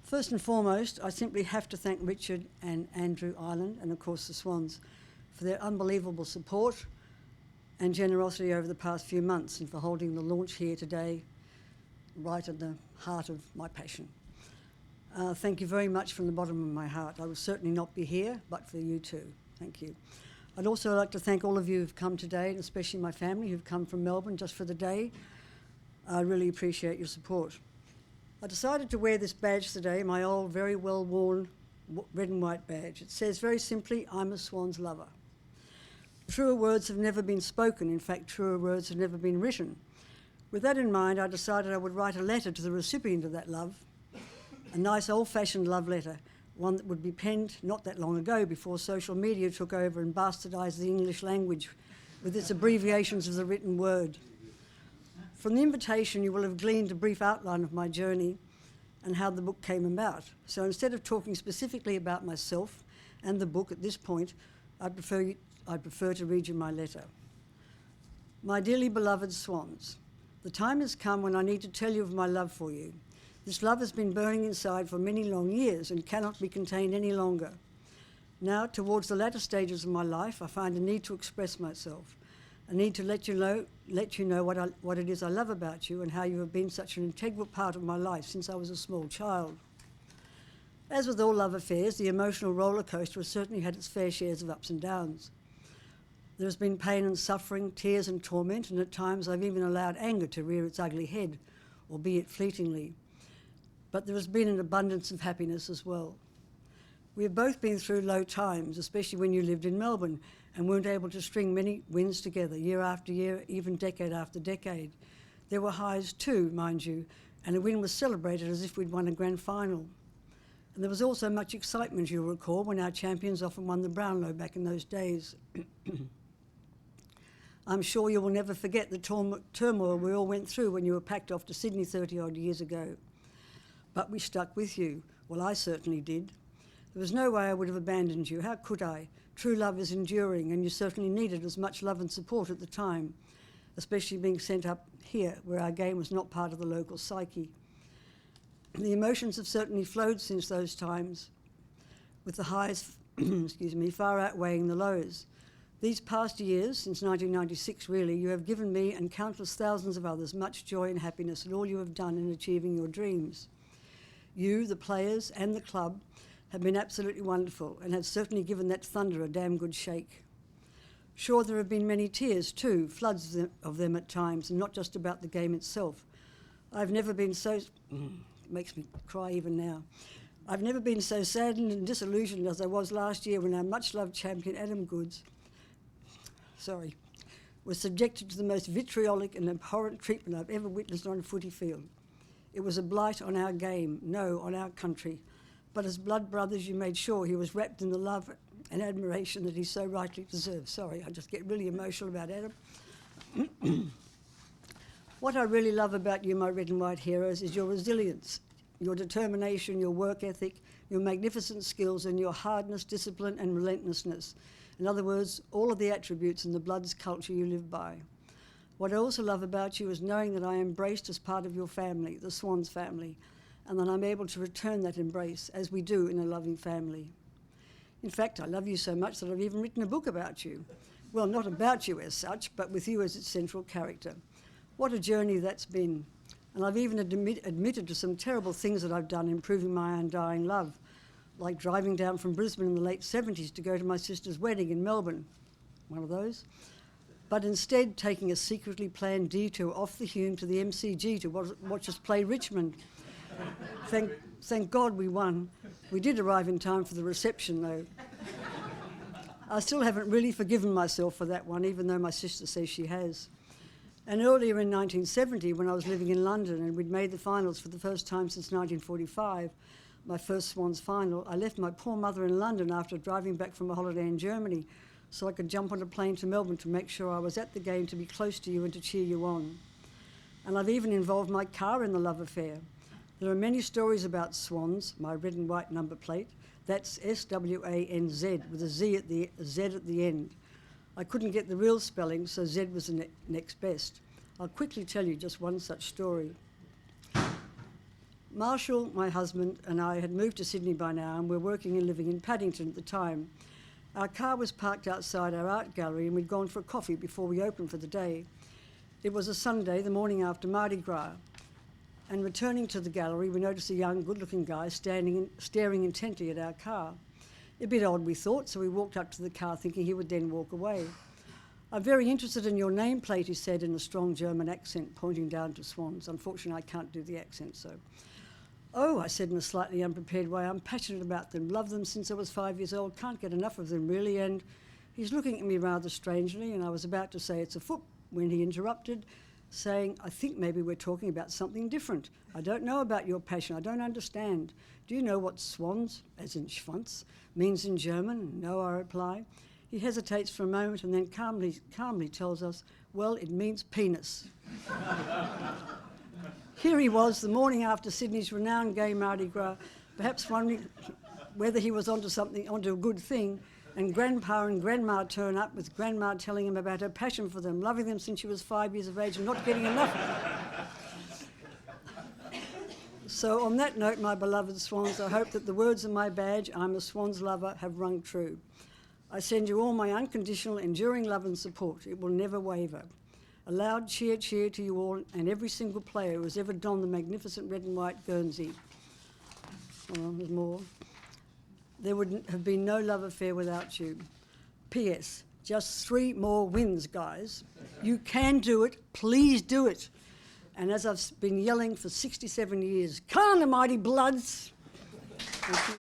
First and foremost, I simply have to thank Richard and Andrew Ireland, and of course the Swans, for their unbelievable support and generosity over the past few months, and for holding the launch here today, right at the heart of my passion. Thank you very much from the bottom of my heart. I would certainly not be here, but for you too. Thank you. I'd also like to thank all of you who've come today, and especially my family who've come from Melbourne just for the day. I really appreciate your support. I decided to wear this badge today, my old, very well-worn red and white badge. It says very simply, I'm a Swans lover. Truer words have never been spoken. In fact, truer words have never been written. With that in mind, I decided I would write a letter to the recipient of that love, a nice old-fashioned love letter, one that would be penned not that long ago before social media took over and bastardised the English language with its abbreviations of the written word. From the invitation, you will have gleaned a brief outline of my journey and how the book came about. So instead of talking specifically about myself and the book at this point, I prefer to read you my letter. My dearly beloved Swans, the time has come when I need to tell you of my love for you. This love has been burning inside for many long years and cannot be contained any longer. Now, towards the latter stages of my life, I find a need to express myself. I need to let you know what it is I love about you and how you have been such an integral part of my life since I was a small child. As with all love affairs, the emotional roller coaster has certainly had its fair shares of ups and downs. There has been pain and suffering, tears and torment, and at times I've even allowed anger to rear its ugly head, albeit fleetingly. But there has been an abundance of happiness as well. We have both been through low times, especially when you lived in Melbourne and weren't able to string many wins together year after year, even decade after decade. There were highs too, mind you, and a win was celebrated as if we'd won a grand final. And there was also much excitement, you'll recall, when our champions often won the Brownlow back in those days. I'm sure you will never forget the turmoil we all went through when you were packed off to Sydney 30-odd years ago. But we stuck with you. Well, I certainly did. There was no way I would have abandoned you. How could I? True love is enduring, and you certainly needed as much love and support at the time, especially being sent up here, where our game was not part of the local psyche. The emotions have certainly flowed since those times, with the highs far outweighing the lows. These past years, since 1996 really, you have given me and countless thousands of others much joy and happiness in all you have done in achieving your dreams. You, the players and the club, have been absolutely wonderful and have certainly given that thunder a damn good shake. Sure, there have been many tears too, floods of them at times, and not just about the game itself. I've never been so... makes me cry even now. I've never been so saddened and disillusioned as I was last year when our much-loved champion Adam Goodes was subjected to the most vitriolic and abhorrent treatment I've ever witnessed on a footy field. It was a blight on our game, no, on our country. But as blood brothers, you made sure he was wrapped in the love and admiration that he so rightly deserves. Sorry, I just get really emotional about Adam. What I really love about you, my red and white heroes, is your resilience, your determination, your work ethic, your magnificent skills, and your hardness, discipline, and relentlessness. In other words, all of the attributes in the Bloods culture you live by. What I also love about you is knowing that I am embraced as part of your family, the Swans family, and that I'm able to return that embrace, as we do in a loving family. In fact, I love you so much that I've even written a book about you. Well, not about you as such, but with you as its central character. What a journey that's been. And I've even admitted to some terrible things that I've done in proving my undying love, like driving down from Brisbane in the late 70s to go to my sister's wedding in Melbourne, one of those, but instead taking a secretly planned detour off the Hume to the MCG to watch us play Richmond. Thank God we won. We did arrive in time for the reception, though. I still haven't really forgiven myself for that one, even though my sister says she has. And earlier in 1970, when I was living in London and we'd made the finals for the first time since 1945, my first Swans final, I left my poor mother in London after driving back from a holiday in Germany so I could jump on a plane to Melbourne to make sure I was at the game to be close to you and to cheer you on. And I've even involved my car in the love affair. There are many stories about Swans, my red and white number plate. That's S-W-A-N-Z with a Z at the end. I couldn't get the real spelling, so Z was the next best. I'll quickly tell you just one such story. Marshall, my husband, and I had moved to Sydney by now and were working and living in Paddington at the time. Our car was parked outside our art gallery and we'd gone for a coffee before we opened for the day. It was a Sunday, the morning after Mardi Gras, and returning to the gallery we noticed a young, good-looking guy staring intently at our car. A bit odd, we thought, so we walked up to the car thinking he would then walk away. "I'm very interested in your nameplate," he said in a strong German accent, pointing down to Swans. Unfortunately, I can't do the accent, so... "Oh," I said in a slightly unprepared way, "I'm passionate about them, love them since I was 5 years old, can't get enough of them really," and he's looking at me rather strangely, and I was about to say it's a foot when he interrupted, saying, "I think maybe we're talking about something different. I don't know about your passion, I don't understand. Do you know what swans, as in Schwanz, means in German?" "No," I reply. He hesitates for a moment and then calmly tells us, "Well, it means penis." Here he was, the morning after Sydney's renowned gay Mardi Gras, perhaps wondering whether he was onto a good thing, and Grandpa and Grandma turn up with Grandma telling him about her passion for them, loving them since she was 5 years of age and not getting enough of them. So on that note, my beloved Swans, I hope that the words of my badge, "I'm a Swans lover," have rung true. I send you all my unconditional, enduring love and support. It will never waver. A loud cheer to you all and every single player who has ever donned the magnificent red and white Guernsey. Well, there's more. There would have been no love affair without you. P.S. Just 3 more wins, guys. You can do it. Please do it. And as I've been yelling for 67 years, "Come on, the mighty bloods!" Thank you.